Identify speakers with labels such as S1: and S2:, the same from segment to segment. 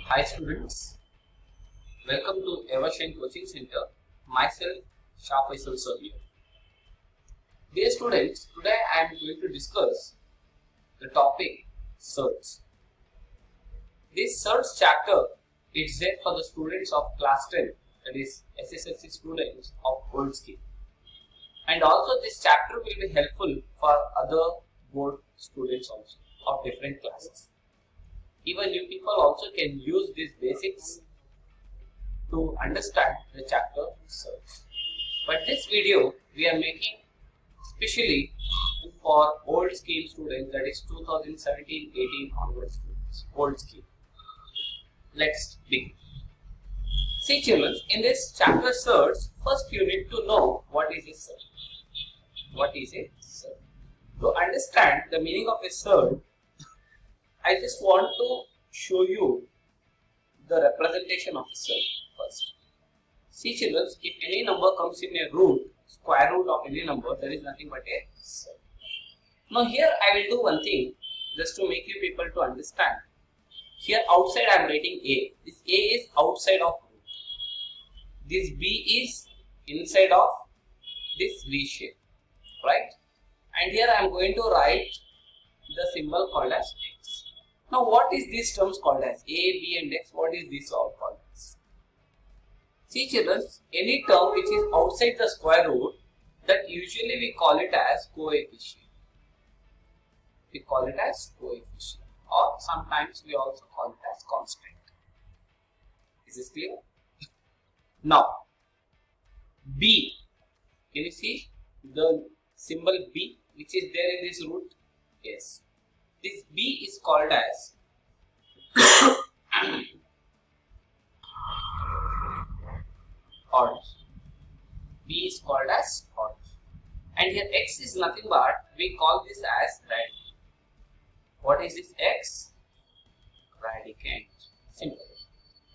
S1: Hi students, welcome to Evershine Coaching Center. Myself Shah Faisal Sir here. Dear students, today I am going to discuss the topic search. This search chapter is there for the students of class 10, that is SSLC students of Old Skill. And also this chapter will be helpful for other board students also of different classes. Even you people also can use these basics to understand the chapter search. But this video we are making specially for old scheme students, that is 2017-18 onwards students, old scheme. Let's begin. See children, in this chapter search, first you need to know what is a search. What is a search? To understand the meaning of a search, I just want to show you the representation of a search first. See children, if any number comes in a root, square root of any number, there is nothing but a search. Now here I will do one thing just to make you people to understand. Here outside I am writing A. This A is outside of root. This B is inside of this V shape, right? And here I am going to write the symbol called as X. Now what is these terms called as? A, B and X, what is this all called as? See children, any term which is outside the square root, that usually we call it as coefficient. We call it as coefficient, or sometimes we also call it as constant. Is this clear? Now, B, can you see the symbol B which is there in this root? Yes. This B is called as odd. B is called as odd. And here X is nothing but we call this as radicand. What is this X? Radicand. Simple.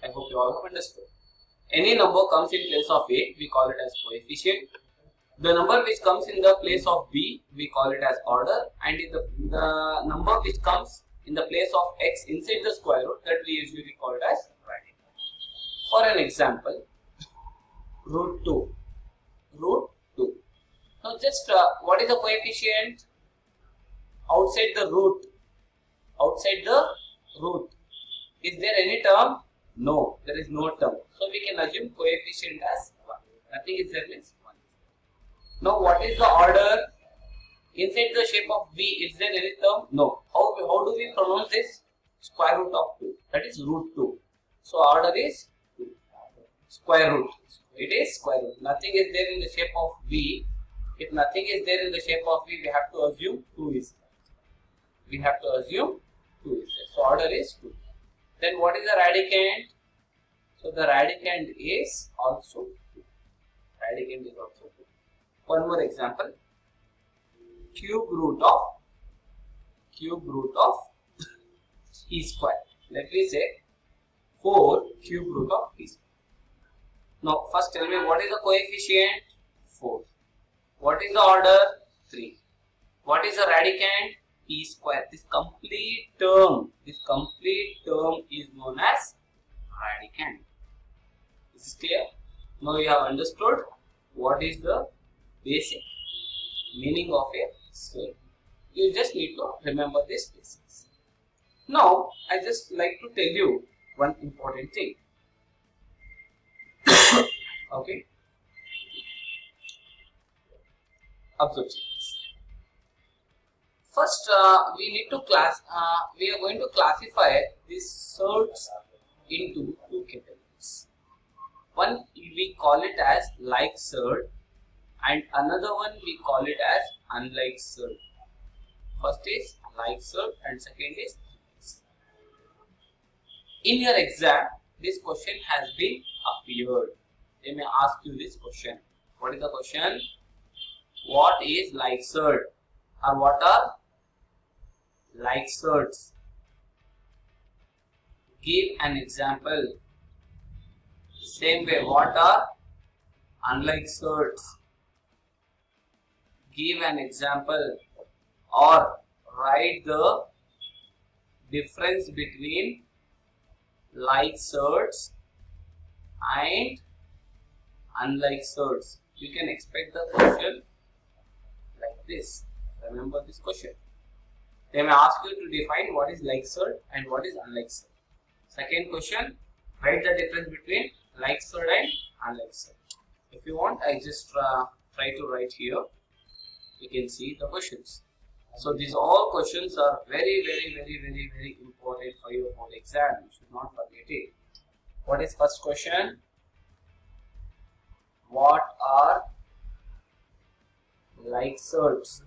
S1: I hope you all have understood. Any number comes in place of A, we call it as coefficient. The number which comes in the place of B, we call it as order, and the number which comes in the place of X inside the square root, that we usually call it as radicand. For an example, root 2. Root 2. Now just what is the coefficient? Outside the root. Outside the root. Is there any term? No, there is no term. So we can assume coefficient as 1. Nothing is there means 1. Now what is the order? Inside the shape of V, is there any term? No. How do we pronounce this? Square root of 2. That is root 2. So order is 2. Square root. It is square root. Nothing is there in the shape of V. If nothing is there in the shape of V, we have to assume 2 is there. We have to assume 2 is there. So order is 2. Then what is the radicand? So the radicand is also 2. Radicand is also 2. One more example. Cube root of e square. Let me say 4 cube root of e square. Now first tell me what is the coefficient? 4. What is the order? 3. What is the radicand? E square. This complete term is known as radicand. Is this clear? Now you have understood what is the basic meaning of a search. You just need to remember this basics. Now I just like to tell you one important thing. Okay. Observe this. First, we are going to classify this search into 2 categories. One we call it as like search, and another one we call it as unlike search. First is like search and second is unlike search. In your exam, this question has been appeared. They may ask you this question. What is the question? What is like search? Or what are like search? Give an example. Same way, what are unlike search? Give an example, or write the difference between like surds and unlike surds. You can expect the question like this. Remember this question. They may ask you to define what is like surd and what is unlike surd. Second question, write the difference between like surd and unlike surd. If you want, I just try to write here. You can see the questions. So these all questions are very important for your board exam. You should not forget it. What is first question? What are like surds?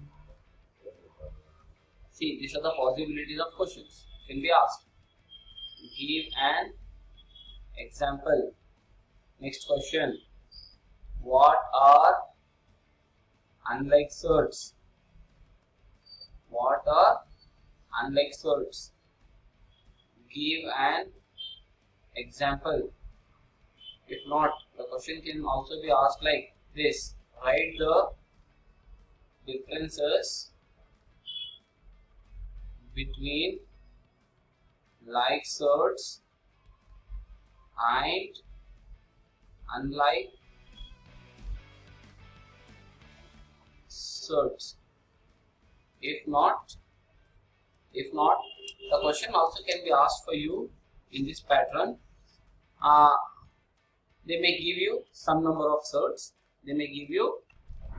S1: See, these are the possibilities of questions can be asked. Give an example. Next question. What are unlike surds? What are unlike surds? Give an example. If not, the question can also be asked like this. Write the differences between like surds and unlike surds. If not, the question also can be asked for you in this pattern. They may give you some number of surds. They may give you,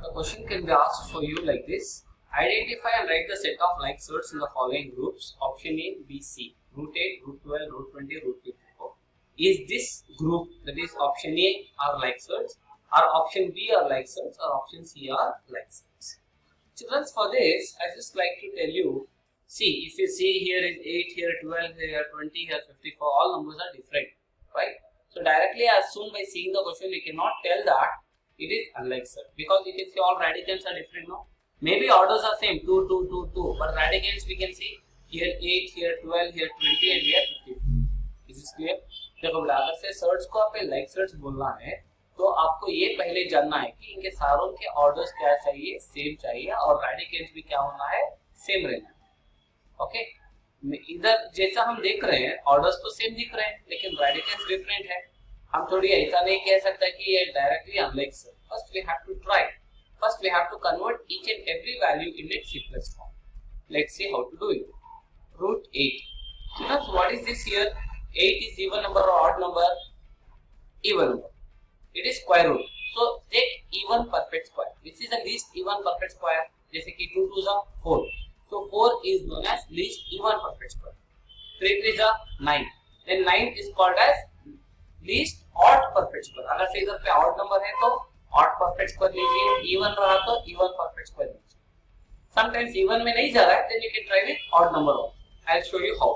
S1: the question can be asked for you like this. Identify and write the set of like surds in the following groups. Option A, B, C. Root 8, root 12, root 20, root 54. Is this group, that is option A, are like surds, or option B are like surds, or option C are like surds? Children, for this, I just like to tell you, see, if you see here is 8, here 12, here 20, here 54, all numbers are different, right? So directly as soon by seeing the question, you cannot tell that it is unlike surd, because you can see all radicals are different now. Maybe orders are same, 2, 2, 2, 2, but radicals we can see here 8, here 12, here 20 and here 54. Is this clear? देखो बेटा, अगर से surds को आप like surds बोलना है तो आपको ये पहले जानना है कि इनके सारों के ऑर्डर्स क्या चाहिए, सेम चाहिए, और रेडिकेंस भी क्या होना है, सेम रहना है। ओके, इधर जैसा हम देख रहे हैं ऑर्डर्स तो सेम दिख रहे हैं लेकिन रेडिकेंस डिफरेंट है। हम थोड़ी ऐसा नहीं कह सकता कि ये directly unlike surd. First we have to try, first we have to convert each and every value in its simplest form. Let's see how to do it. Root 8. So what is this here? 8 is even number or odd number? Even number. It is square root. So take even perfect square. This is the least even perfect square. जैसे कि 2 2s are 4. So 4 is known as least even perfect square. 3 3s are 9. Then 9 is called as least odd perfect square. अगर से इधर पे odd number है तो odd perfect square लीजिए, even रहा तो even perfect square लीजिए. Sometimes even में नहीं जा रहा है, then you can try with odd number also. I'll show you how.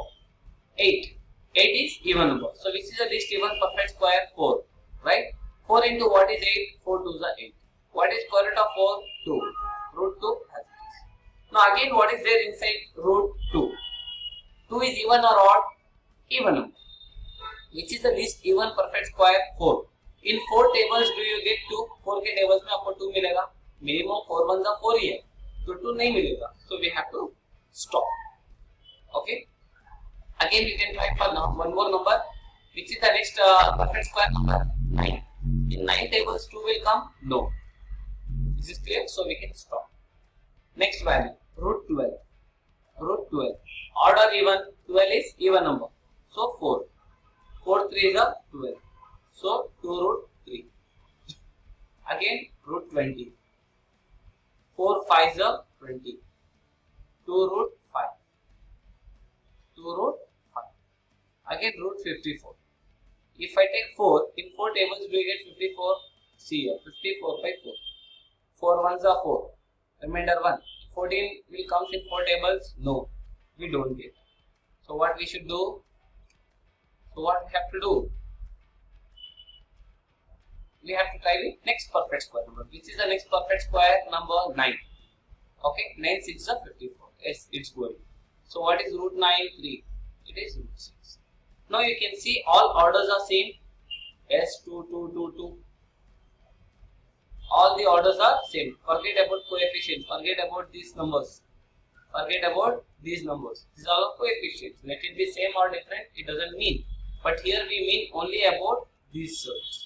S1: 8. 8 is even number. So which is the least even perfect square? 4. Right? 4 into what is 8? 4 2s are 8. What is square root of 4? 2. Root 2 as it is. Now again, what is there inside root 2? 2 is even or odd? Even number. Which is the least even perfect square? 4. In 4 tables do you get 2? 4 के tables में आपको 2 मिलेगा. Minimum 4 1s are 4 ही है, तो 2 नहीं मिलेगा. So we have to stop. Okay. Again you can try for now one more number. Which is the next perfect square number? 9. In 9 tables 2 will come? No. Is this clear? So we can stop. Next value, root 12. Root 12. Odd or even? 12 is even number. So 4. 4 3 is a 12. So 2 root 3. Again root 20. 4 5 is a 20. 2 root 5. 2 root 5. Again root 54. If I take 4, in 4 tables do you get 54? See here, 54 by 4. 4 1s are 4. Remainder 1. 14 will come in 4 tables? No, we don't get. So what we should do? So what we have to do? We have to try the next perfect square number. Which is the next perfect square number? 9. Okay, 9 6 is 54. It's going. So what is root 9? 3. It is root 6. Now you can see all orders are same. S 2 2 2 2. All the orders are same. Forget about coefficients. Forget about these numbers. Forget about these numbers. These are all coefficients. Let it be same or different. It doesn't mean. but here we mean only about these cells.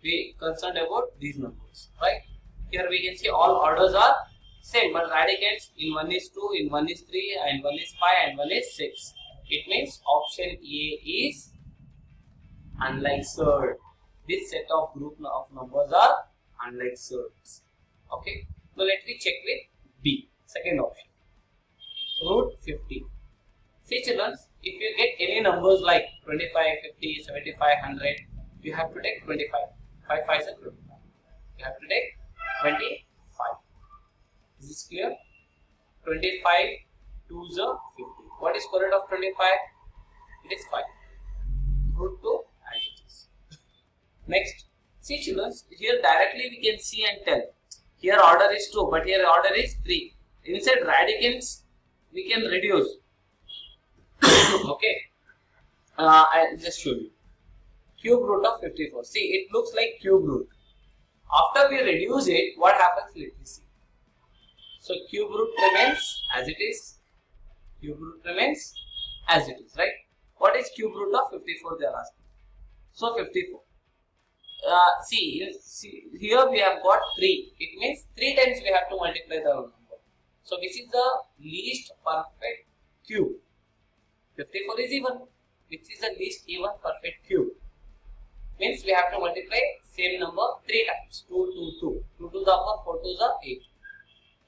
S1: We concerned about these numbers, right? Here we can see all orders are same, but radicals in one is 2, in one is 3, and one is 5, and one is 6. It means option A is unlicensed. This set of group of numbers are unlicensed. Okay. Now let me check with B, second option. Root 50. See children, if you get any numbers like 25, 50, 75, 100, you have to take 25. 5 5 is 25. You have to take 25. Is this clear? 25 2 is 50. What is square root of 25? It is 5. Root 2 as it is. Next, see children, here directly we can see and tell. Here order is 2, but here order is 3. Inside radicals, we can reduce. Okay. I'll just show you. Cube root of 54. See, it looks like cube root. After we reduce it, what happens? Let me see. So, cube root remains as it is. Cube root remains as it is, right? What is cube root of 54? They are asking. So, 54. See, here we have got 3. It means 3 times we have to multiply the number. So, which is the least perfect cube? 54 is even. Which is the least even perfect cube? Means we have to multiply same number 3 times. 2, 2, 2. 2 to the 4, 4 to the 8.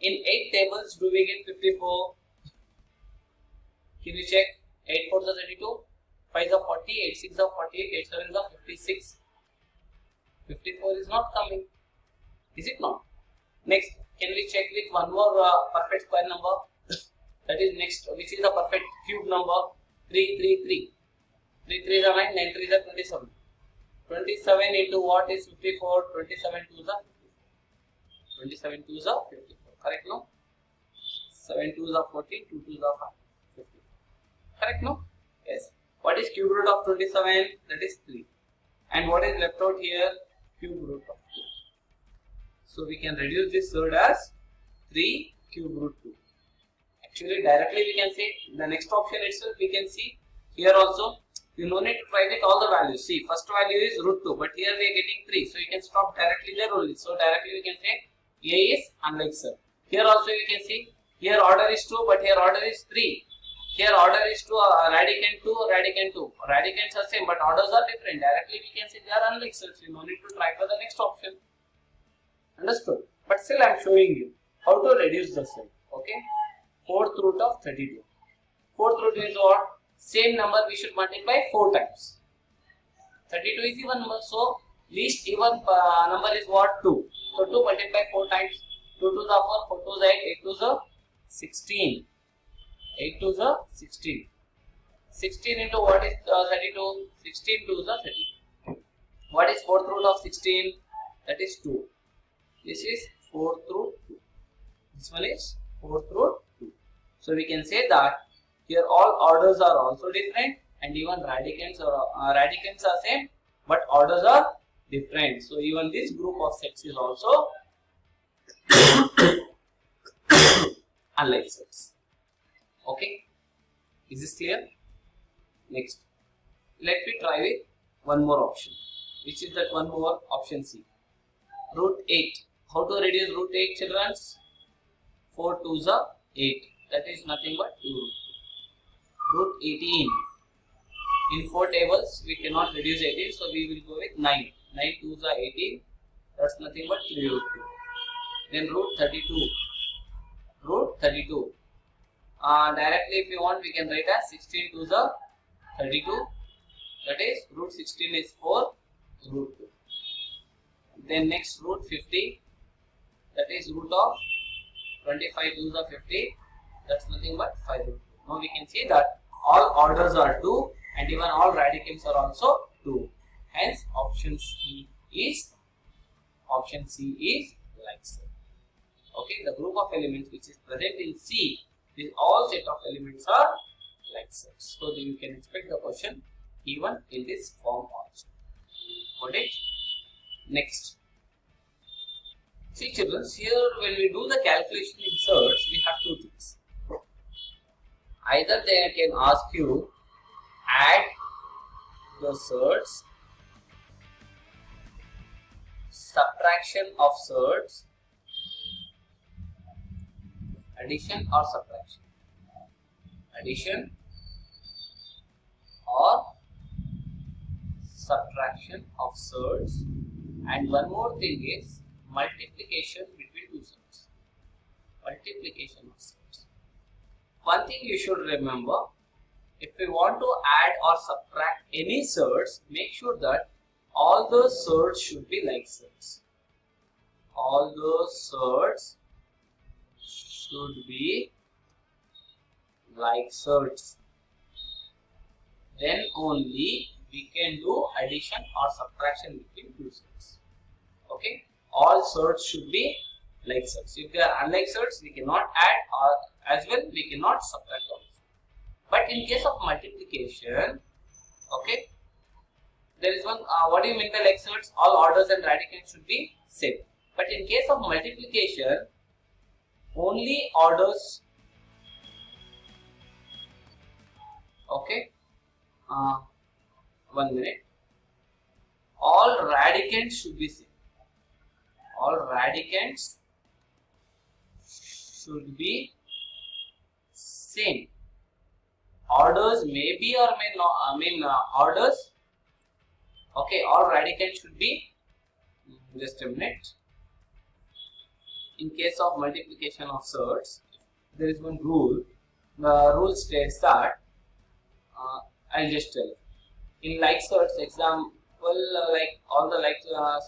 S1: In 8 tables, do we get 54? Can you check? 8 4 is 32. 5 is 40. 8 6 is 48. 8 7 is 56. 54 is not coming. Is it not? Next, can we check with one more perfect square number? That is next, which is the perfect cube number? 3 3 3. 3 3 is 9. 9 3 is 27. 27 into what is 54? 27 2 is 54. 27 2 is 54. Correct, no? 7 2 is 14. 2 2 is 54. Correct, no? Yes. What is cube root of 27? That is 3. And what is left out here? Cube root of 2. So we can reduce this word as 3 cube root 2. Actually, directly we can say the next option itself. We can see here also. You no need to try with all the values. See, first value is root 2, but here we are getting 3. So you can stop directly there only. So directly we can say A is unlicensed. Here also you can see, here order is 2, but here order is 3. Here order is 2, radicand 2, radicand 2. Radicands are same, but orders are different. Directly we can say they are unlicensed. So you no need to try for the next option. Understood? But still I am showing you how to reduce the cell. Okay? Fourth root of 32. Fourth root is what? Same number we should multiply 4 times. 32 is even number, so least even number is what? 2. So 2 multiply 4 times. 2 to the 4, 4 to the 8, 8 to the 16. 8 to the 16. 16 into what is 32? 16 to the 32. What is fourth root of 16? That is 2. This is fourth root 2. This one is fourth root 2. So we can say that here all orders are also different, and even radicands are same, but orders are different. So even this group of sets is also unlike sets. Okay, is this clear? Next, let me try with one more option, which is that one more option C. Root 8. How to reduce root 8, children? 4 2s are 8. That is nothing but 2 root 2. Root 18. In 4 tables, we cannot reduce 18, so we will go with 9. 9 2s are 18. That's nothing but 3 root 2. Then root 32. Root 32. Directly, if you want, we can write as 16 2s are 32. That is root 16 is 4 root 2. Then next root 50. That is root of 25 2s are 50. That's nothing but 5 root 2. Now we can see that all orders are 2 and even all radicals are also 2. Hence option C is like so. Okay, the group of elements which is present in C, these all set of elements are like such. So you can expect the question even in this form also. Got it? Next. See children, here when we do the calculation in search, we have two things. Either they can ask you add the surds, subtraction of surds, addition or subtraction, addition or subtraction of surds, and one more thing is multiplication between two surds, multiplication of surds. One thing you should remember, if we want to add or subtract any surds, make sure that all the surds should be like surds. All the surds should be like surds. Then only we can do addition or subtraction between two surds. Okay, all surds should be like surds. If they are unlike surds, we cannot add, or as well we cannot subtract also. But in case of multiplication, okay, there is one. What do you mean by like surds? All orders and radicands should be same. But in case of multiplication, only orders. Okay. 1 minute. All radicands should be same. All radicands should be same. Orders may be or may not. Orders. Okay. All radicands should be. Just a minute. In case of multiplication of surds, there is one rule. The rule states that. I'll just tell. In like surds, example, like all the like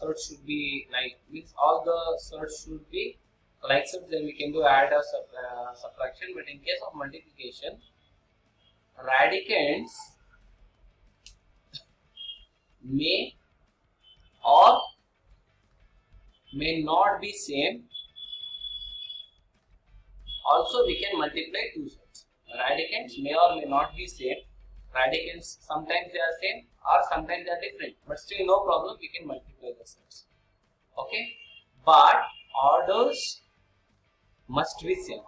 S1: surds should be like, means all the surds should be like surds, then we can do add or subtraction. But in case of multiplication, radicands may or may not be same. Also, we can multiply two surds. Radicands may or may not be same. Radicands sometimes they are same or sometimes they are different, but still no problem, we can multiply the surds. Okay, but orders must be same.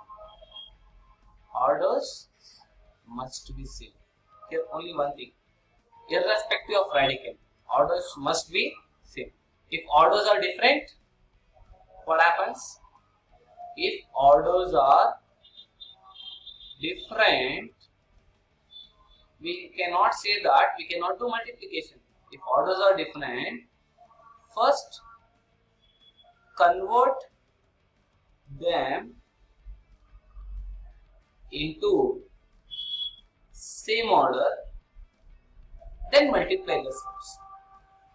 S1: Orders must be same. Here only one thing, irrespective of radicand, orders must be same. If orders are different, what happens? If orders are different, we cannot say that we cannot do multiplication. If orders are different, first convert them into same order, then multiply the surds.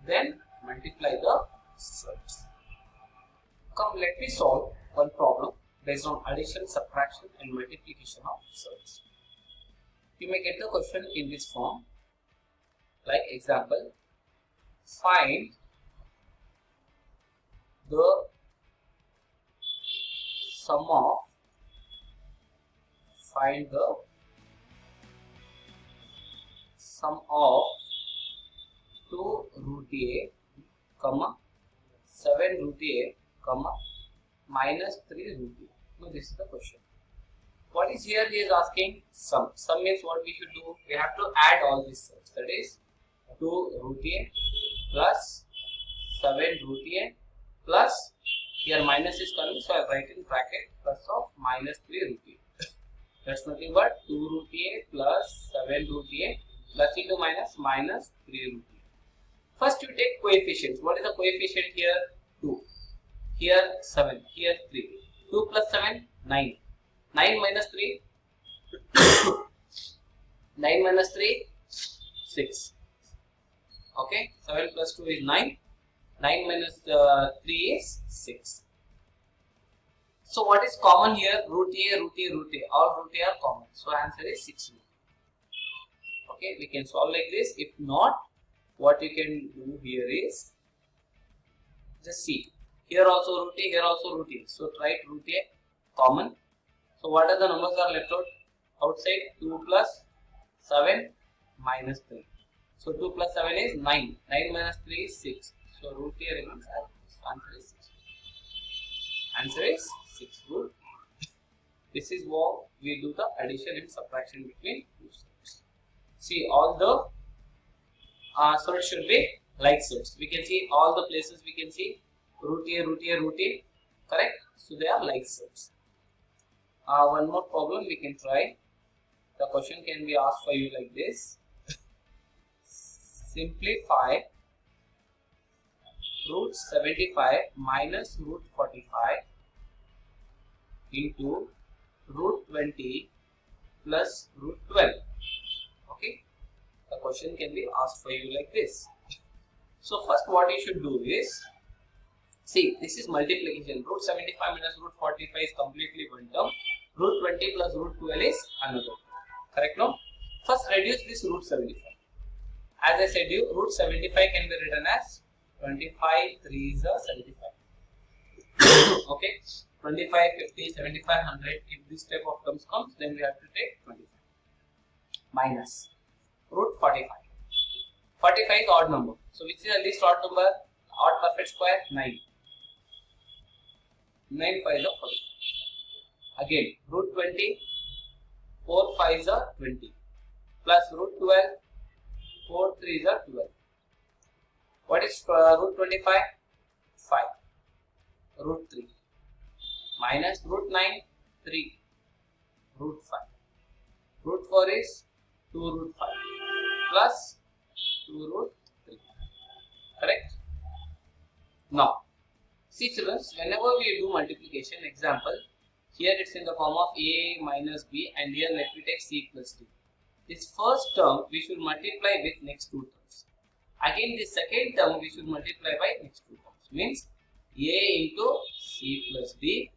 S1: Then multiply the surds. Come, let me solve one problem based on addition, subtraction and multiplication of surds. You may get the question in this form, like example, find the sum of, find the sum of 2 root a, comma 7 root a, comma minus 3 root a. Now this is the question. What is here? He is asking sum. Sum means what we should do? We have to add all these surds. That is 2 root a plus 7 root a plus, here minus is coming, so I write in bracket plus of minus 3 root a. That's nothing but 2 root a plus 7 root a plus into minus 3 root a. First you take coefficients. What is the coefficient here? 2. Here 7. Here 3. 2 plus 7, 9. 9 minus 3, 9 minus 3, 6. Okay, 7 plus 2 is 9. 9 minus 3 is 6. So what is common here? Root a, root a, root a. All root a are common. So answer is 6 root. Okay, we can solve like this. If not, what you can do here is just see. Here also root a, here also root a. So write root a common. So what are the numbers are left out? Outside 2 plus 7 minus 3. So 2 plus 7 is 9. 9 minus 3 is 6. So root a remains as this. Answer is 6. Answer is 6 root. This is how we do the addition and subtraction between two surds. See, all the search should be like search. We can see all the places, we can see root here, root here, root here, correct? So they are like search. One more problem we can try. The question can be asked for you like this. Simplify root 75 minus root 45 into root 20 plus root 12. Okay, the question can be asked for you like this. So first what you should do is, see, this is multiplication. Root 75 minus root 45 is completely one term. Root 20 plus root 12 is another term. Correct, no? First reduce this root 75. As I said you, root 75 can be written as 25 3 is 75. Okay, 25, 50, 75, 100. If this type of terms comes, then we have to take 25 minus root 45. 45 is odd number. So which is the least odd number? Odd perfect square 9. 9 5 is 45. Again root 20. 4 5 is 20 plus root 12. 4 3 is 12. What is root 25? 5. Root 3 minus root 9, 3. Root 5. Root 4 is 2 root 5 plus 2 root 3. Correct? Now, see children, whenever we do multiplication, example, here it's in the form of a minus b, and here let me take c plus d. This first term we should multiply with next two terms. Again this second term we should multiply by next two terms. Means a into c plus d,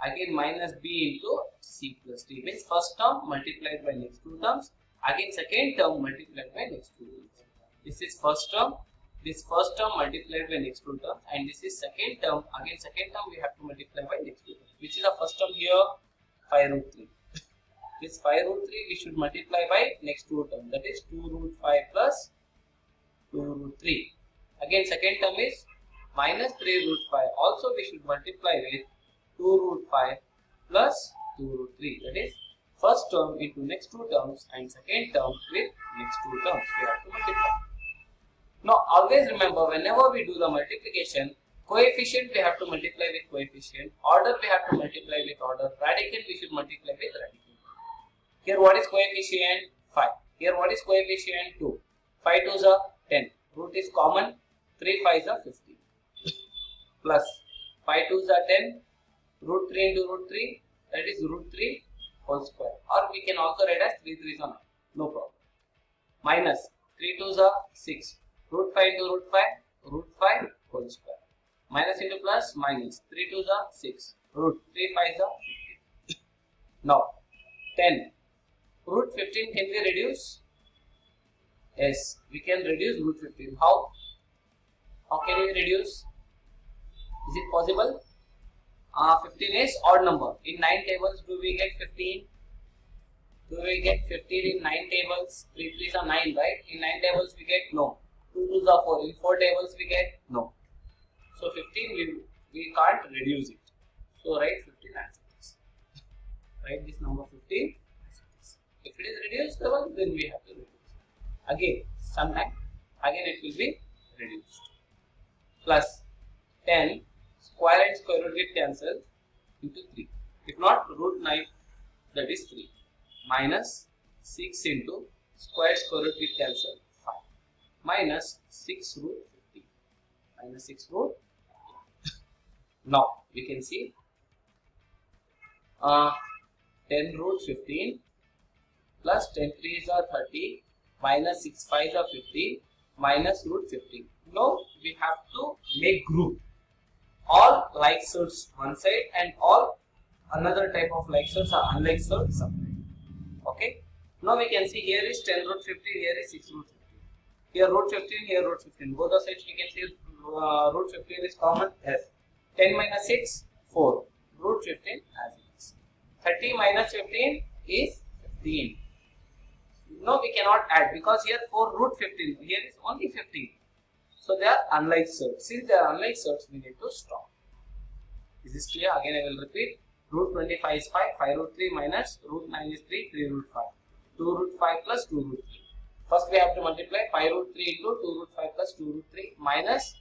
S1: again minus b into c plus d. Means first term multiplied by next two terms, again second term multiplied by next two terms. This is first term, this first term multiplied by next two terms, and this is second term, again second term we have to multiply by next two terms. Which is the first term here? 5 root 3. This 5 root 3 we should multiply by next two terms, that is 2 root 5 plus 2 root 3. Again second term is minus 3 root 5, also we should multiply with 2 root 5 plus 2 root 3. That is first term into next two terms and second term with next two terms. We have to multiply. Now always remember, whenever we do the multiplication, coefficient we have to multiply with coefficient, order we have to multiply with order, radical we should multiply with radical. Here what is coefficient? 5. Here what is coefficient? 2. 5 2s are 10. Root is common. 3 5s are 15. Plus 5 2s are 10. Root 3 into root 3, that is root 3 whole square. Or we can also write as 3 3s are 9. No problem. Minus 3 2s are 6. Root 5 into root 5, root 5 whole square. Minus into plus, minus 3 2s are 6. Root 3 5s are 15. Now 10. Root 15 can we reduce? Yes, we can reduce root 15. How? How can we reduce? Is it possible? 15 is odd number. In 9 tables, do we get 15? Do we get 15 in 9 tables? 3 3s are 9, right? In 9 tables, we get no. 2 2s are 4. In 4 tables, we get no. So 15, we can't reduce it. So write 15 as it is. Write this number 15. If it is reducible, then we have to reduce. Again, sometime, again it will be reduced. Plus 10, square and square root get cancelled into 3. If not, root 9, that is 3. Minus 6 into square root get cancelled, 5. Minus 6 root 15. Minus 6 root 15. Now, we can see 10 root 15. Plus 10 3s are 30, minus 6 5s are 50, minus root 15. Now we have to make group. All like surds one side and all another type of like surds are unlike surds separate. Okay. Now we can see here is 10 root 15, here is 6 root 15. Here root 15, here root 15. Both the sides we can see root 15 is common. Yes. 10 minus 6, 4. Root 15 as it is. 30 minus 15 is 15. No, we cannot add because here for root 15, here is only 15. So they are unlike surds. Since they are unlike surds, we need to stop. Is this clear? Again I will repeat. Root 25 is 5, 5 root 3 minus root 9 is 3, 3 root 5. 2 root 5 plus 2 root 3. First we have to multiply 5 root 3 into 2 root 5 plus 2 root 3 minus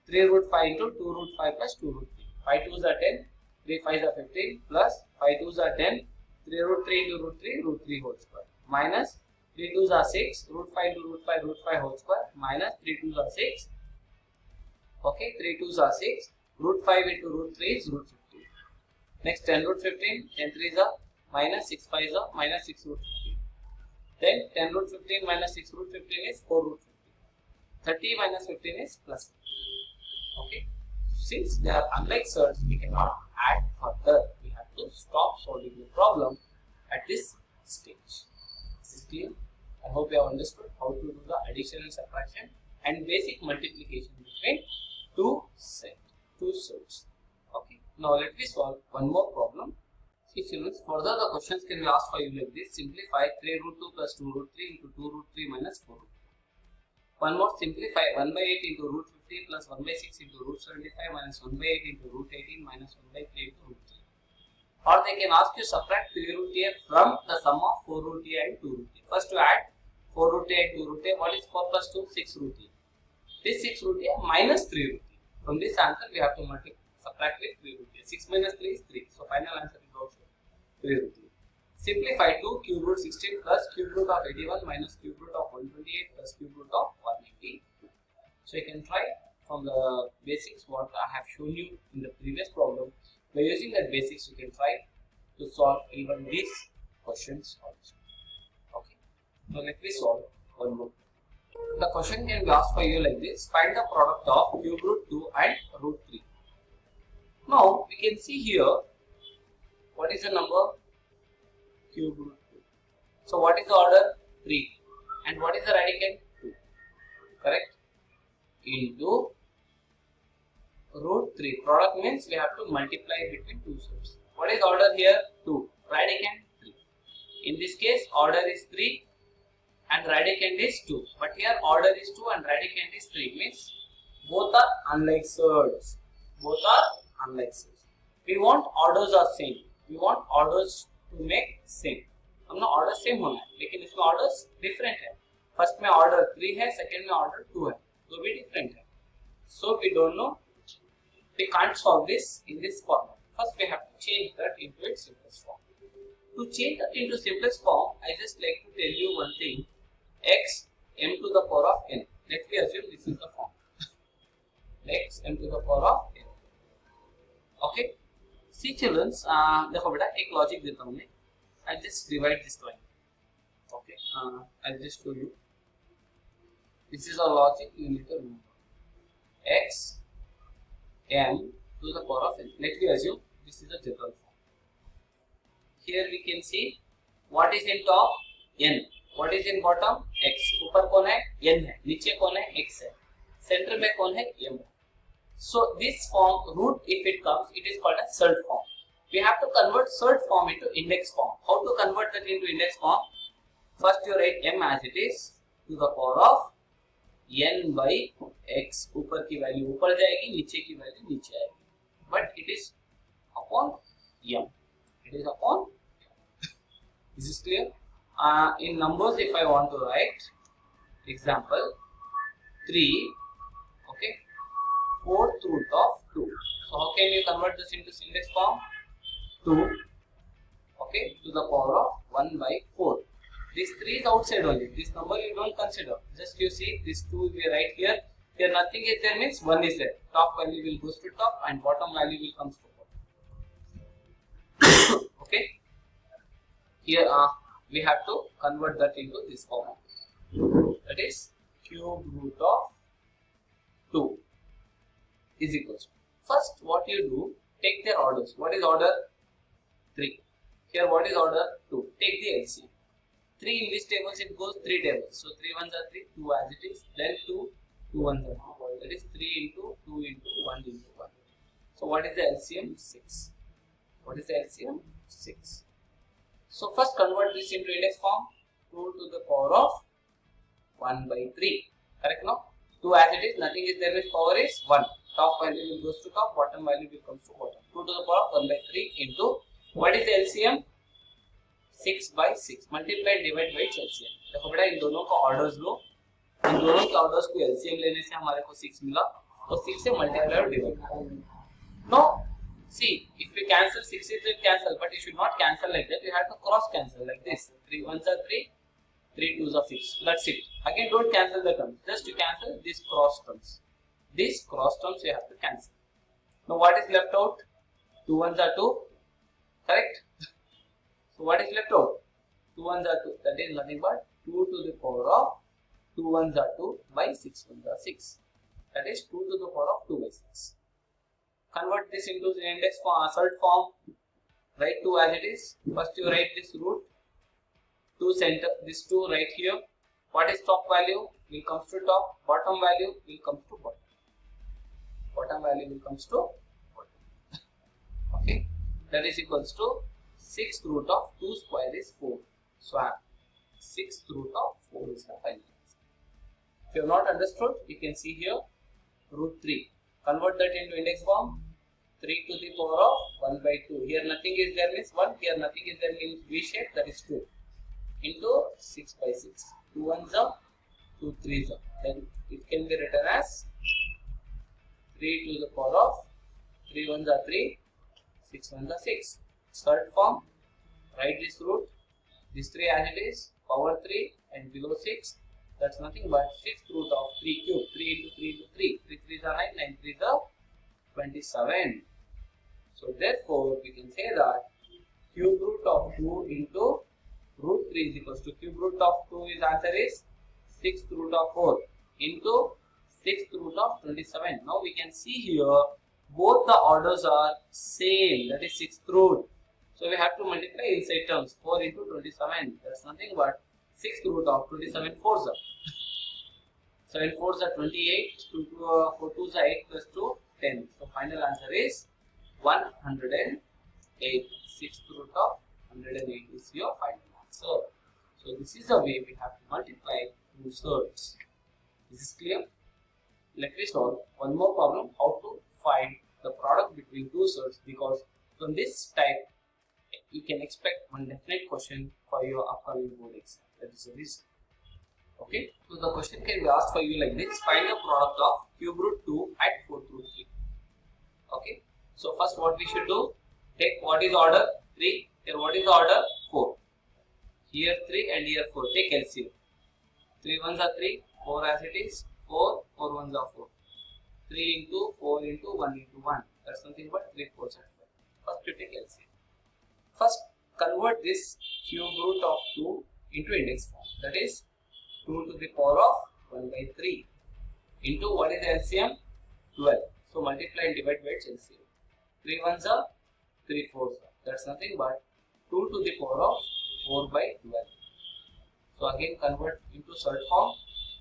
S1: 3 root 5 into 2 root 5 plus 2 root 3. 5 2s are 10, 3 5s are 15 plus 5 2s are 10, 3 root 3 into root 3 whole square minus 3 2s are 6, root 5 into root 5 whole square minus 3 2s are 6. Okay, 3 2s are 6, root 5 into root 3 is root 15. Next 10 root 15, 10 3s are minus 6 5s are minus 6 root 15. Then 10 root 15 minus 6 root 15 is 4 root 15. 30 minus 15 is plus 15. Okay. Since they are unlike surds, we cannot add further. We have to stop solving the problem at this stage. This is clear? I hope you have understood how to do the addition and subtraction and basic multiplication between two surds. Okay. Now let me solve one more problem. See children, further the questions can be asked for you like this. Simplify 3 root 2 plus 2 root 3 into 2 root 3 minus 4 root 3. One more, simplify 1 by 8 into root 50 plus 1 by 6 into root 75 minus 1 by 8 into root 18 minus 1 by 3 into root 3. Or they can ask you subtract 3 root a from the sum of 4 root a and 2 root a. First to add 4 root a and 2 root a. What is 4 plus 2? 6 root a. This 6 root a minus 3 root a. From this answer we have to subtract with 3 root a. 6 minus 3 is 3. So final answer is also 3 root a. Simplify 2 cube root 16 plus cube root of 81 minus cube root of 128 plus cube root of 180. So you can try from the basics what I have shown you in the previous problem. By using that basics, you can try to solve even these questions also. Okay. Now let me solve one more. The question can be asked for you like this. Find the product of cube root 2 and root 3. Now we can see here what is the number? Cube root 2. So what is the order? 3. And what is the radicand? 2. Correct? Into root 3. Product means we have to multiply between two surds. What is order here? 2. Radicand 3. In this case order is 3 and radicand is 2. But here order is 2 and radicand is 3. Means both are unlike surds. Both are unlike surds. We want orders are same. We want orders to make same. हमने order same होना है लेकिन इसमें orders different है. First में order 3 है, second में order 2 है, तो भी डिफरेंट है. So we don't know, we can't solve this in this form. First we have to change that into its simplest form. To change that into simplest form, I just like to tell you one thing. X m to the power of n. Let me assume this is the form. X m to the power of n. Okay. See children, देखो बेटा एक logic देता हूँ मैं. I just divide this line. Okay, I'll just show you. This is our logic. You need to remember. X m to the power of n. Let me assume this is a general form. Here we can see what is in top n. What is in bottom? X. ऊपर कौन है? n है. नीचे कौन है? x है. Center में कौन है? m. So this form root, if it comes, it is called a surd form. We have to convert surd form into index form. How to convert that into index form? First you write m as it is to the power of n by x. ऊपर की value ऊपर जाएगी, नीचे की value नीचे आएगी. But it is upon m. It is upon m. Is this clear? In numbers, if I want to write example 3, okay, 4th root of 2. So how can you convert this into index form? 2, okay, to the power of 1 by 4. This 3 is outside only. This number you don't consider. Just you see this 2 will be right here. Here nothing is there means 1 is there. Top value will goes to top and bottom value will comes to bottom. Okay. Here we have to convert that into this form. That is cube root of 2 is equals to. First what you do, take their orders. What is order? 3. Here what is order? 2. Take the LCM. 3 in these tables it goes 3 tables. So 3 ones are 3, 2 as it is. Then 2, 2 ones are 2. That is 3 into 2 into 1 into 1. So what is the LCM? 6. What is the LCM? 6. So first convert this into index form. 2 to the power of 1 by 3. Correct now? 2 as it is, nothing is there, which power is 1. Top value will goes to top, bottom value will comes to bottom. 2 to the power of 1 by 3 into, what is the LCM? 6 by 6 multiply divide by LCM. देखो बेटा इन दोनों का orders लो, इन दोनों के orders को LCM लेने से हमारे को 6 मिला और 6 से मल्टीप्लाई और डिवाइड करो। No see if you cancel 6 it will cancel, but you should not cancel like that. You have to cross cancel like this. 3 ones are 3, 3 twos are 6. That's it. Again don't cancel the terms, just to cancel these cross terms. These cross terms you have to cancel. Now what is left out? 2 ones are 2, correct? So what is left out? 2 ones are 2, that is nothing but 2 to the power of 2 ones are 2 by 6 ones are 6. That is 2 to the power of 2 by 6. Convert this into the index form, assert form. Write 2 as it is. First you write this root 2 center, this 2 right here. What is top value? Will comes to top. Bottom value will comes to bottom. Bottom value will comes to bottom. Okay, that is equals to 6th root of 2 square is 4. So 6th root of 4 is the final answer. If you have not understood, you can see here root 3. Convert that into index form. 3 to the power of 1 by 2. Here nothing is there means 1. Here nothing is there means V shape, that is 2. Into 6 by 6. 2 ones are 2 threes are. Then it can be written as 3 to the power of 3 ones are 3, 6 ones are 6. Third form, write this root, this 3 as it is, power 3 and below 6. That's nothing but 6th root of 3 cube. 3 into 3 into 3. 3 3s are 9, 9 3s are 27. So therefore we can say that cube root of 2 into root 3 is equals to cube root of 2 is answer is 6th root of 4 into 6th root of 27. Now we can see here both the orders are same, that is 6th root. So we have to multiply inside terms. 4 into 27, that's nothing but 6th root of 27 fours are. 7 fours are 28, 4 twos are 8 plus 2, 10. So final answer is 108. 6th root of 108 is your final answer. So this is the way we have to multiply two surds. This is clear? Let me solve one more problem, how to find the product between two surds, because from this type you can expect one definite question for your upcoming board exam. That is the reason. Okay, so the question can be asked for you like this: find the product of cube root 2 at 4th root 3. Okay, so first what we should do, take what is order 3, here what is order 4, here 3 and here 4, take LCM. 3 ones are 3, 4 as it is, 4, 4 ones are 4, 3 into 4 into 1 into 1, that's nothing but 3 4s are 12. First you take LCM. First convert this cube root of 2 into index form, that is 2 to the power of 1 by 3 into what is LCM? 12. So multiply and divide by its LCM. 3 ones are 3 fours are. That's nothing but 2 to the power of 4 by 12. So again convert into third form.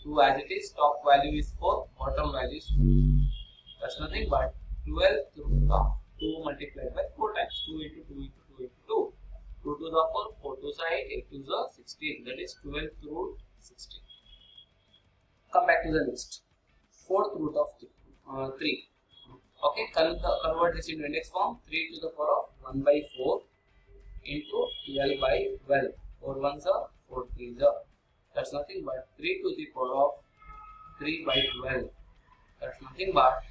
S1: 2 as it is, top value is 4, bottom value is 2. That's nothing but 12 root of 2 multiplied by 4 times. 2 into 2 into 2 into 2. 2 to the 4, 4 to the 8, 8 to the 16. That is 12 root 16. Come back to the next. 4th root of 3. Okay, convert this into index form. 3 to the power of 1 by 4 into 12 by 12. 4 ones are 4 threes are. That's nothing but 3 to the power of 3 by 12. That's nothing but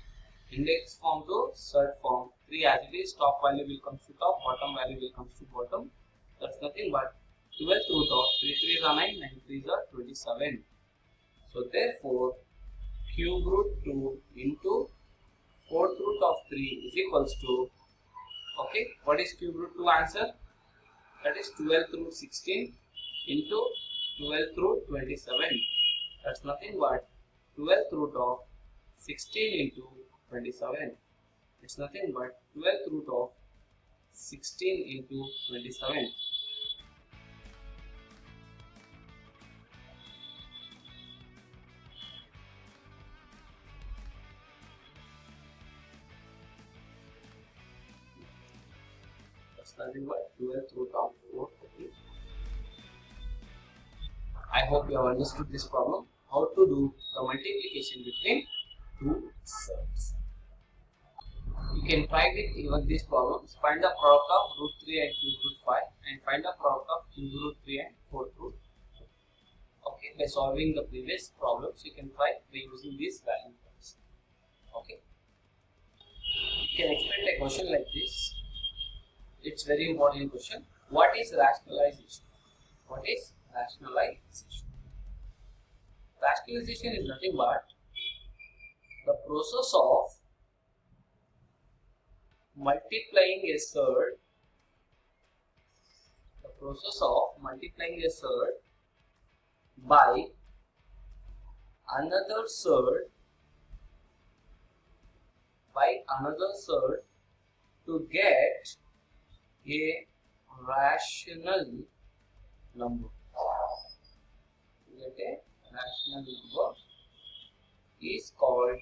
S1: index form to third form. 3 as it is, top value will come to top, bottom value will come to bottom. That's nothing but 12th root of 3 3s are 9, 9 3s are 27. So therefore cube root 2 into 4th root of 3 is equals to, okay, what is cube root 2 answer? That is 12th root 16 into 12th root 27. That's nothing but 12th root of 16 into 27. It's nothing but 12th root of 16 into 27. That's nothing but 12th root of 4. I hope you have understood this problem, how to do the multiplication between two surds. You You can try with even these problems. Find the product of root 3 and cube root 5 and find the product of cube root 3 and 4 root 2. Okay, by solving the previous problems, you can try by using these value terms. Okay, you can expect a question like this. It's very important question. What is rationalization? What is rationalization? Rationalization is nothing but the process of multiplying a surd, by another surd to get a rational number. Is called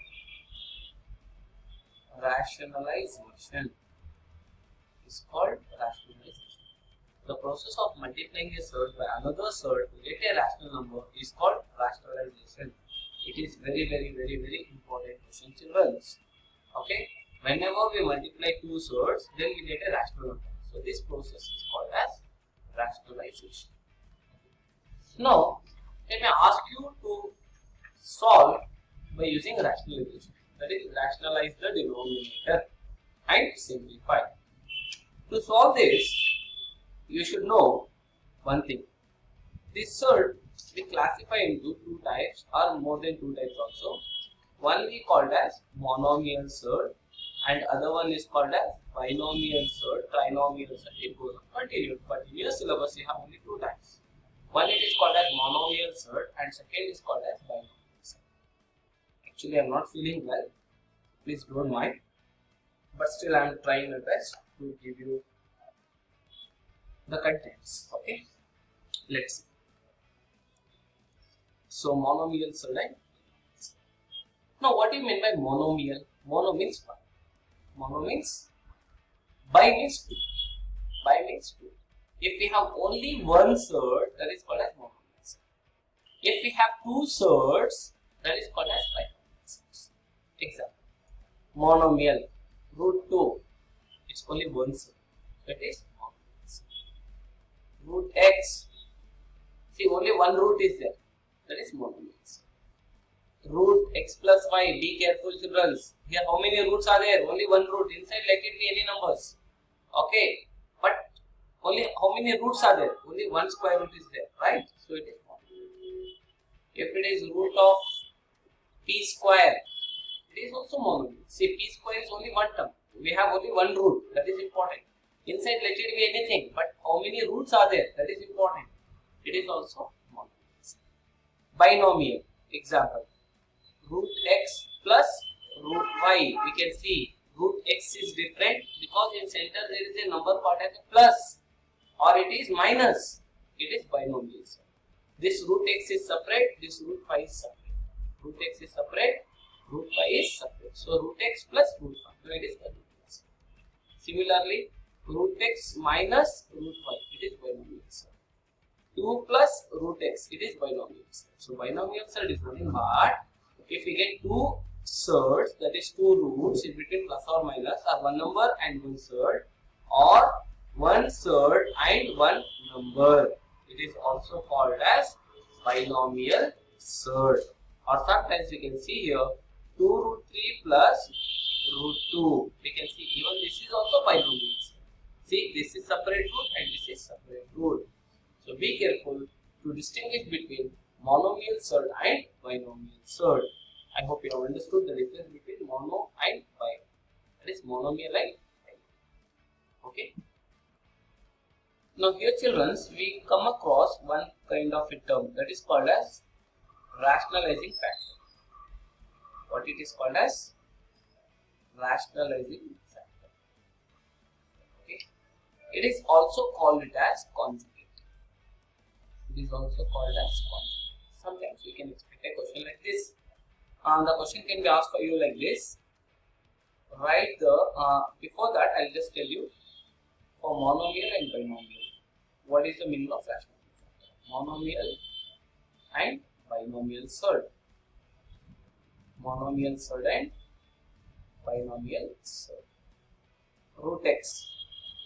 S1: rationalization. The process of multiplying a surd by another surd to get a rational number is called rationalization. It is very important question, children. Okay, whenever we multiply two surds, then we get a rational number. So this process is called as rationalization. Now, let me ask you to solve by using rationalization. That is, rationalize the denominator and simplify. To solve this, you should know one thing. This surd we classify into two types or more than two types also. One we called as monomial surd and other one is called as binomial surd, trinomial surd. It goes on continued, but in your syllabus you have only two types. One it is called as monomial surd and second is called as binomial surd. Actually, I am not feeling well. Please don't mind. But still, I am trying my best to give you the contents. Okay, let's see. So, monomial surd. Now, what do you mean by monomial? Mono means one. Mono means bi means two. Bi means two. If we have only one surd, that is called as monomial surd. If we have two surds, that is called as binomial surd. Example: monomial root 2. It's only one surd. That is monomial surd. Root x. See, only one root is there. That is monomial surd. Root x plus y. Be careful, children. Here, how many roots are there? Only one root. Inside, let it be any numbers. Okay, but only how many roots are there? Only one square root is there, right? So it is monomial. If it is root of p square, it is also monomial. See, p square is only one term. We have only one root. That is important. Inside, let it be anything. But how many roots are there? That is important. It is also monomial. Binomial. Example: root x plus root y. We can see root x is different because in center there is a number part as a plus or it is minus. It is binomial. This root x is separate, this root y is separate. Root x is separate, root y is separate. So root x plus root y, so it is binomial. Similarly, root x minus root y, it is binomial. 2 plus root x, it is binomial. So binomial surd is nothing but if we get two surds, that is two roots in between plus or minus, or one number and one surd, or one surd and one number, it is also called as binomial surd. Or sometimes we can see here 2 root 3 plus root 2. We can see even this is also binomial surd. See, this is separate root and this is separate root. So be careful to distinguish between monomial surd and binomial surd. I hope you have understood the difference between mono and bi. That is monomial and binomial. Okay. Now here, children, we come across one kind of a term that is called as rationalizing factor. What it is called as? Rationalizing factor. Okay. It is also called it as conjugate. It is also called as conjugate. Sometimes we can expect a question like this. The question can be asked for you like this. Write the, before that I'll just tell you for monomial and binomial, what is the meaning of rationalizing factor? Monomial and binomial surd. Monomial surd and binomial surd. root x.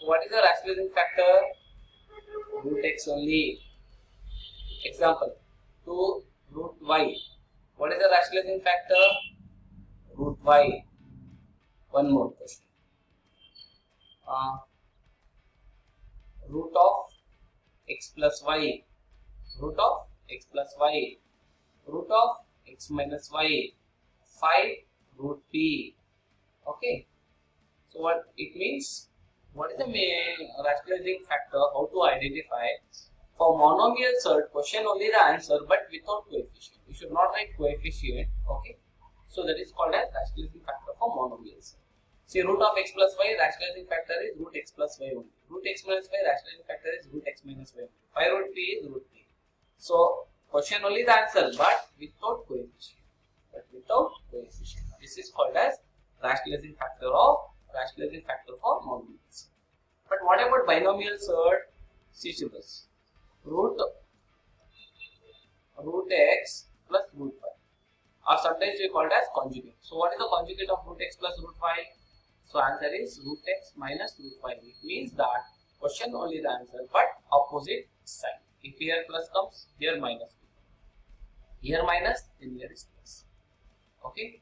S1: What is the rationalizing factor? Root x only. Example, 2 root y. What is the rationalizing factor? Root y. One more question. Root of x plus y. Root of x plus y. Root of x minus y. 5 root p. Okay. So what it means? What is the main rationalizing factor? How to identify? For monomial surd, question only the answer, but without coefficient. You should not write coefficient. Okay. So that is called as rationalizing factor for monomial surd. See, root of x plus y, rationalizing factor is root x plus y only. Root x minus y, rationalizing factor is root x minus y only. 5 root p is root p. So question only the answer, but without coefficient. This is called as rationalizing factor for monomial surd. But what about binomial surd? See, children, root x plus root 5, or sometimes we call it as conjugate. So what is the conjugate of root x plus root 5? So answer is root x minus root 5. It means that question only the answer, but opposite sign. If here plus comes, here minus. Here minus, then here is plus. Okay.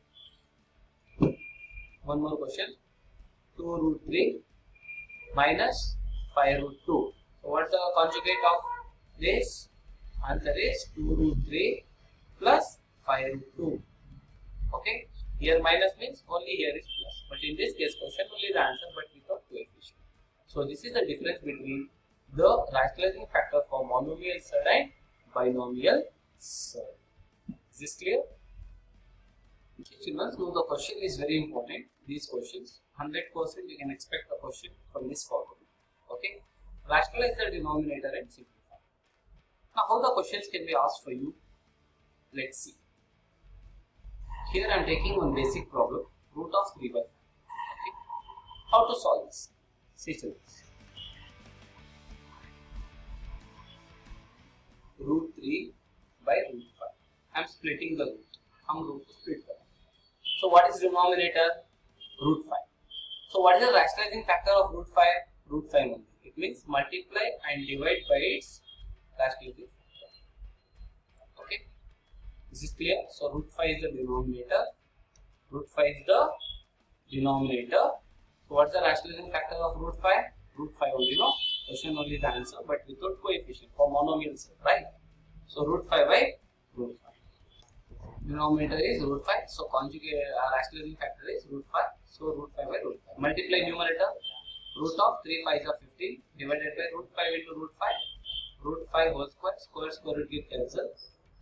S1: One more question. 2 root 3 minus 5 root 2. So what's the conjugate of this? Answer is 2 root 3 plus 5 root 2. Okay. Here minus means only here is plus. But in this case, question only the answer, but without coefficient. So this is the difference between the rationalizing factor for monomial surd and binomial surd. Is this clear? Okay, children, so the question is very important. These questions, 100% you can expect a question from this formula. Okay. Rationalize the denominator and simplify. Now, how the questions can be asked for you? Let's see. Here I am taking one basic problem, root of 3 by 5. Okay. How to solve this? See, children. Root 3 by root 5. I am splitting the root. हम root को split करें. So what is denominator? Root 5. So what is the rationalizing factor of root 5? Root 5 only. It means multiply and divide by its rationalizing factor. Okay. This is clear. So root 5 is the denominator. Root 5 is the denominator. So what's the rationalizing factor of root 5? Root 5 only, no? Question only the answer, but without coefficient for monomial surd, right? So root 5 by root 5. Denominator is root 5. So conjugate rationalizing factor is root 5. So root 5 by root 5. Multiply numerator. Root of 3 5s are 15 divided by root 5 into root 5. Root 5 whole square. Square root get cancelled.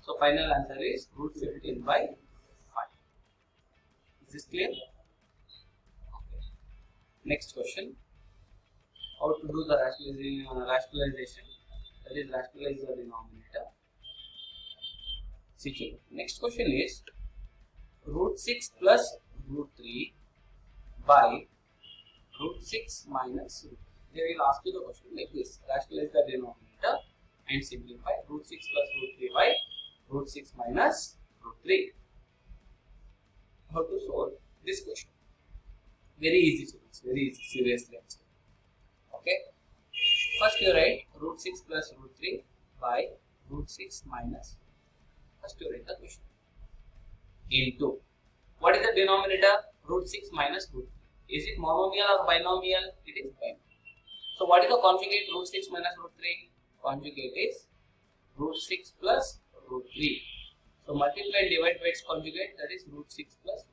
S1: So final answer is root 15 by 5. Is this clear? Okay. Next question. How to do the rationalization? That is rationalize the denominator. See, next question is root 6 plus root 3 by root 6 minus root 3. They will ask you the question like this. Rationalize the denominator and simplify root 6 plus root 3 by root 6 minus root 3. How to solve this question? Very easy, students. Very easy. Seriously. Okay. First you write root 6 plus root 3 by root 6 minus. First you write the question. Into. What is the denominator? Root 6 minus root 3. Is it monomial or binomial? It is binomial. So what is the conjugate root 6 minus root 3? Conjugate is root 6 plus root 3. So multiply and divide by its conjugate, that is root 6 plus.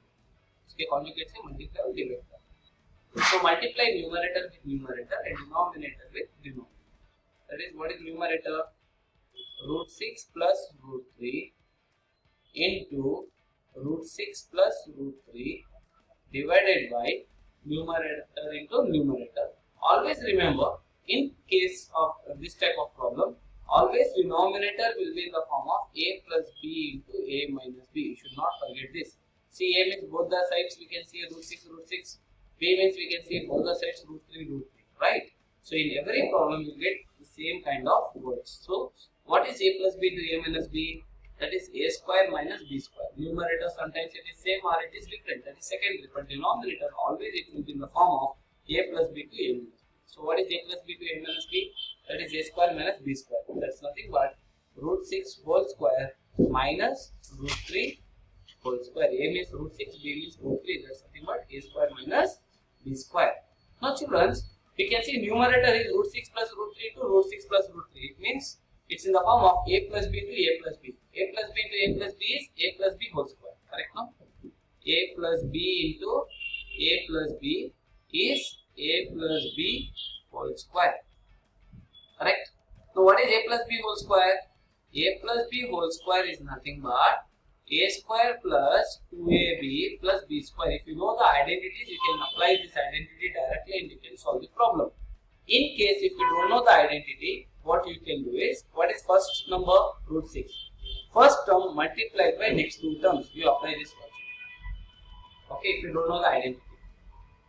S1: इसके conjugate से multiply और divide करना. So multiply numerator with numerator and denominator with denominator. That is what is numerator? Root 6 plus root 3 into root 6 plus root 3 divided by numerator into numerator. Always remember, in case of this type of problem, always denominator will be in the form of a plus b into a minus b. You should not forget this. See, a means both the sides we can see root 6 root 6. B means we can see both the sides root 3 root 3. Right? So in every problem you get the same kind of words. So what is a plus b to a minus b? That is a square minus b square. Numerator sometimes it is same or it is different. That is secondary. But denominator always it will be in the form of a plus b to a minus b. So what is a plus b to a minus b? That is a square minus b square. That's nothing but root 6 whole square minus root 3 whole square. A means root 6, b means root 3. That's nothing but a square minus b square. Now children, we can see numerator is root 6 plus root 3 to root 6 plus root 3. It means it's in the form of a plus b to a plus b. A plus b to a plus b is a plus b whole square. Correct now? A plus b into a plus b is a plus b whole square. Correct? So what is a plus b whole square? A plus b whole square is nothing but a square plus 2ab plus b square. If you know the identities, you can apply this identity directly and you can solve the problem. In case if you don't know the identity, what you can do is, what is first number? Root 6. First term multiplied by next two terms. You apply this logic. Okay, if you don't know the identity.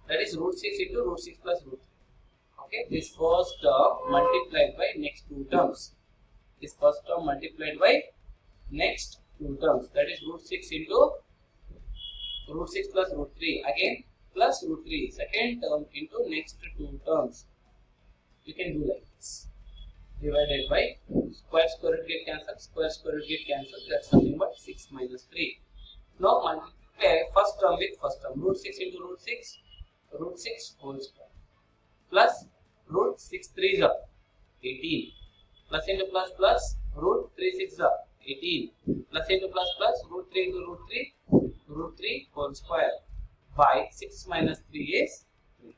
S1: That is root 6 into root 6 plus root 3. Okay, this first term multiplied by next two terms. This first term multiplied by next two terms. That is root 6 into root 6 plus root 3. Again plus root 3. Second term into next two terms. You can do like this. Divided by square root get cancelled. Square root get cancelled. That's nothing but 6 minus 3. Now multiply first term with first term. Root 6 into root 6. Root 6 whole square. Plus root 6 3s are 18. Plus into plus plus root 3 6 are 18. Plus into plus plus root 3 into root 3. Root 3 whole square. By 6 minus 3 is 3.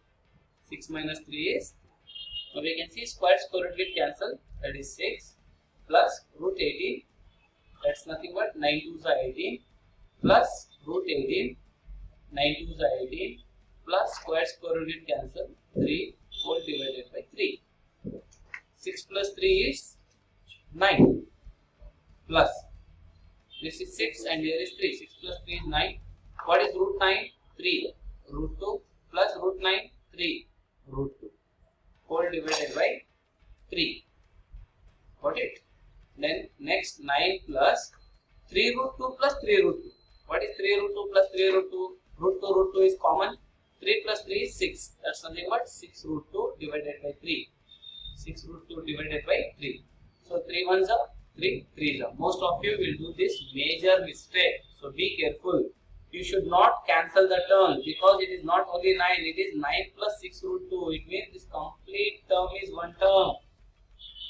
S1: 6 minus 3 is 3. Now we can see square root get cancelled. That is 6 plus root 18. That's nothing but 9 2s are 18. Plus root 18. 9 2s are 18. Plus square root get cancelled. 3 whole divided by 3. 6 plus 3 is 9. Plus this is 6 and here is 3. 6 plus 3 is 9. What is root 9? 3. Root 2 plus root 9, 3. Root 2 whole divided by 3. Got it? Then next 9 plus 3 root 2 plus 3 root 2. What is 3 root 2 plus 3 root 2? Root 2 is common. 3 plus 3 is 6. That's nothing but 6 root 2 divided by 3. 6 root 2 divided by 3. So 3 ones are 3 3s are. Most of you will do this major mistake. So be careful. You should not cancel the term because it is not only 9. It is 9 plus 6 root 2. It means this complete term is one term.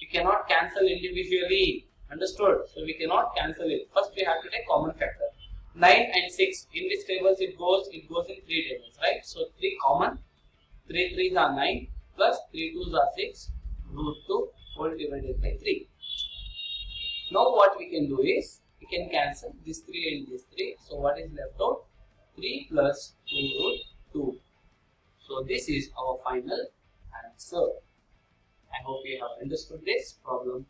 S1: You cannot cancel individually. Understood? So we cannot cancel it. First we have to take common factor. 9 and 6. In which tables it goes? It goes in 3 tables, right? So 3 common. 3 3s are 9 plus 3 2s are 6. Root 2 whole divided by 3. Now what we can do is, we can cancel this 3 and this 3. So what is left out? 3 plus 2 root 2. So this is our final answer. I hope you have understood this problem,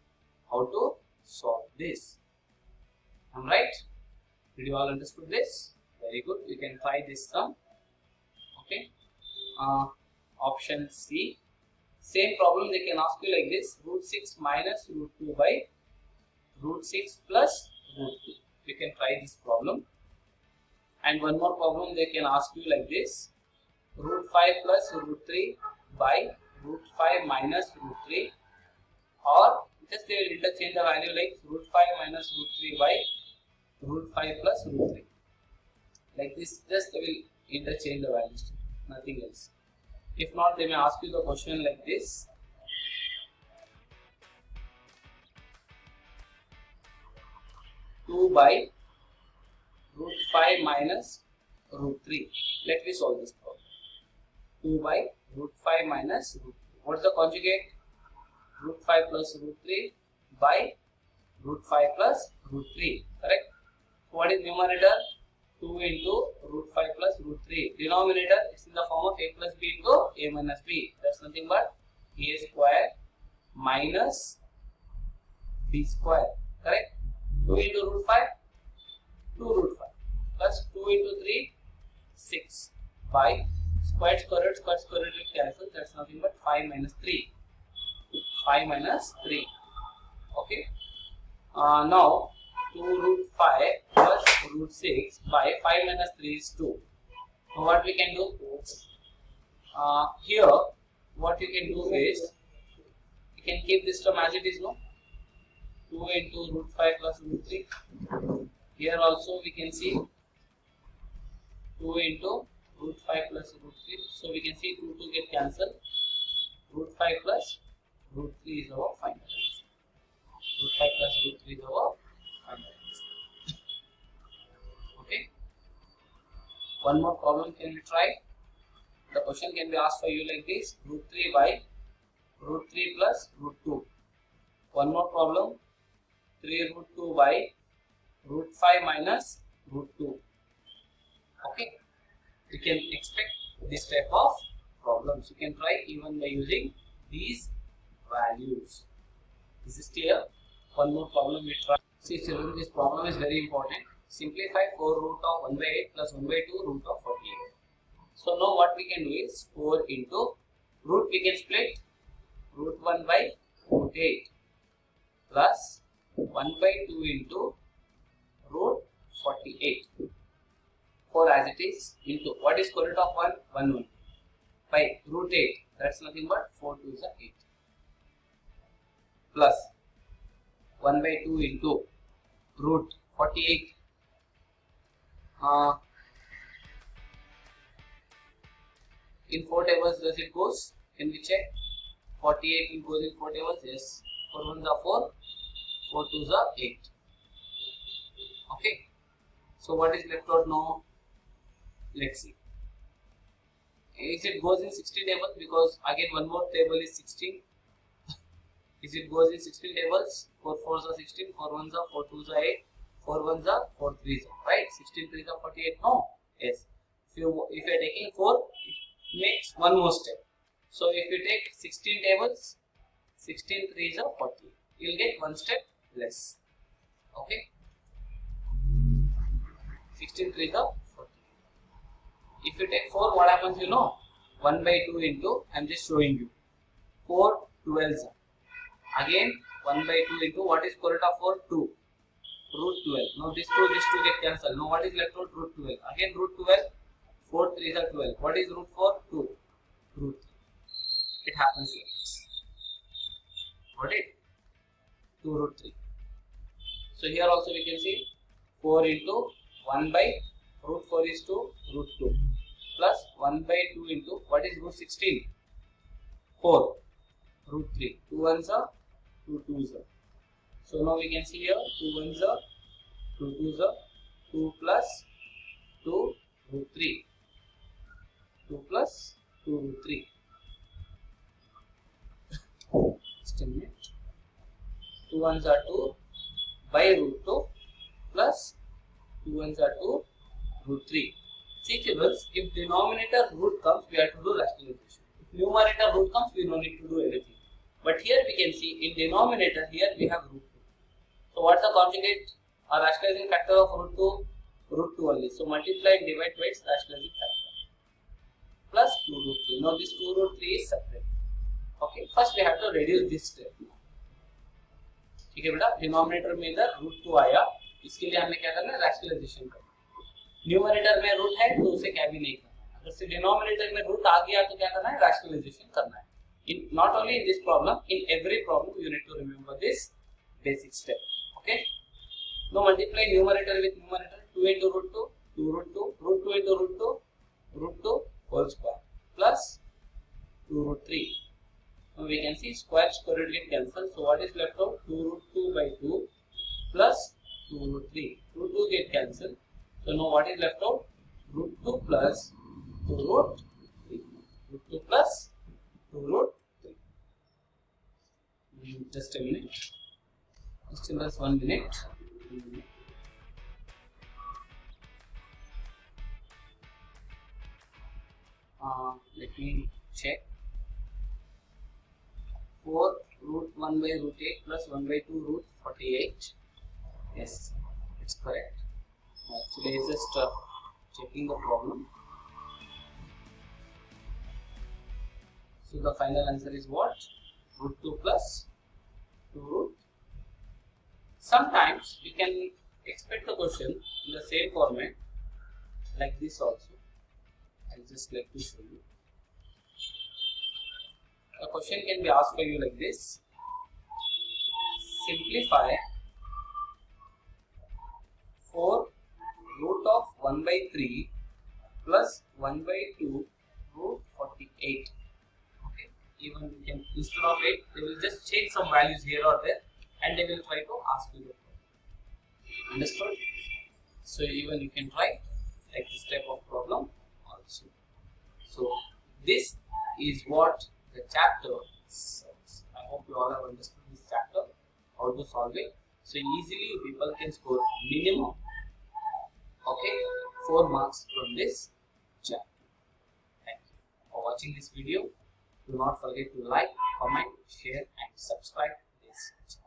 S1: how to solve this. Am I right? Did you all understood this? Very good. You can try this sum. Okay. Option C. Same problem they can ask you like this. Root 6 minus root 2 by root 6 plus root 2. You can try this problem. And one more problem they can ask you like this. Root 5 plus root 3 by root 5 minus root 3. Or just they will interchange the value like root 5 minus root 3 by root 5 plus root 3. Like this, just they will interchange the values. Nothing else. If not, they may ask you the question like this. Two by root 5 minus root 3. Let me solve this problem. 2 by root 5 minus root 3. What is the conjugate? Root 5 plus root 3 by root 5 plus root 3. Correct? So what is numerator? 2 into root 5 plus root 3. Denominator is in the form of a plus b into a minus b. That's nothing but a square minus b square. Correct? 2 into root 5, 2 root 5 plus 2 into 3, 6 by square root will cancel. That's nothing but 5 minus 3. 5 minus 3. Okay. Now 2 root 5 plus root 6 by 5 minus 3 is 2. Now what we can do? Here what you can do is you can keep this term as it is, no? 2 into root 5 plus root 3. Here also we can see 2 into root 5 plus root 3. So we can see 2 get cancelled. Root 5 plus root 3 is our final answer. Root 5 plus root 3 is our final answer. Okay. One more problem can we try? The question can be asked for you like this: root 3 by root 3 plus root 2. One more problem: 3 root 2 by root 5 minus root 2. Okay. You can expect this type of problems. You can try even by using these values. Is this clear? One more problem we try. See children, this problem is very important. Simplify 4 root of 1 by 8 plus 1 by 2 root of 48. So now what we can do is 4 into root we can split root 1 by root 8 plus 1 by 2 into root 48. 4 as it is into what is square root of 1? 1 1 by root 8, that's nothing but 4 2 is 8 plus 1 by 2 into root 48. In 4 tables does it goes? Can we check? 48 will goes in 4 tables? Yes. 4 1s are 4, 4 2s are 8. Okay. So what is left out now? Let's see. Is it goes in 16 tables? Because again one more table is 16. Is it goes in 16 tables? 4 4s are 16, 4 1s are 4 2s are 8, 4 1s are 4 3s are, right? 16 3s are 48. No. Yes. If you are taking 4, it makes one more step. So if you take 16 tables, 16 3s are 40. You will get one step less. Okay. 16 3s are 40. If you take 4, what happens you know? 1 by 2 into, I am just showing you. 4 12s. Again 1 by 2 into what is square root of 4? 2. Root 12. Now this 2 get cancelled. Now what is left out? Root 12. Again root 12. 4 3s are 12. What is root 4? 2. Root 3. It happens like this. Got it? 2 root 3. So here also we can see 4 into 1 by root 4 is 2, root 2 plus 1 by 2 into what is root 16? 4, root 3. 2 1s are 2 2s are. So now we can see here 2 1s are 2 2s are 2 plus 2 root 3. 2 plus 2 root 3. Just a minute. 2 1s are 2 by root 2 plus 2 1s are 2 root 3. See children, if denominator root comes, we have to do rationalization. If numerator root comes, we don't need to do anything. But here we can see in denominator, here we have root 2. So what's the conjugate or rationalizing factor of root 2? Root 2 only. So multiply and divide by its rationalizing factor. Plus 2 root 3. Now this 2 root 3 is separate. Okay, first we have to reduce this step. ठीक है बेटा, denominator में इधर root 2 आया, इसके लिए हमें क्या करना है? रैशनलाइजेशन करना है. न्यूमरेटर में रूट है तो उसे क्या भी नहीं करना है. अगर से डिनोमिनेटर में रूट आ गया तो क्या करना है? रैशनलाइजेशन करना है. In not only in this problem, in every problem you need to remember this basic step. Okay. Now multiply numerator with numerator. 2 into root 2, 2 root 2, root 2 into root 2, root 2 whole square plus 2 root 3. Now we can see square root get cancelled. So what is left out? 2 root 2 by 2 plus 2 root 3. Root 2 get cancelled. So now what is left out? Root 2 plus 2 root 3. Root 2 plus 2 root 3. Just a minute. Just 1 minute. Let me check. 4 root 1 by root 8 plus 1 by 2 root 48. Yes, it's correct. Actually, it's just checking the problem. So the final answer is what? Root 2 plus 2 root. Sometimes we can expect the question in the same format like this also. I'll just like to show you. a question can be asked for you like this. Simplify 4 root of 1 by 3 plus 1 by 2 root 48. Okay, even you can, instead of it, they will just change some values here or there and they will try to ask you the problem. Understood? So even you can try like this type of problem also. So this is what the chapter says. I hope you all have understood this chapter, how to solve it. So easily people can score minimum, okay, 4 marks from this chapter. Thank you for watching this video. Do not forget to like, comment, share and subscribe this channel.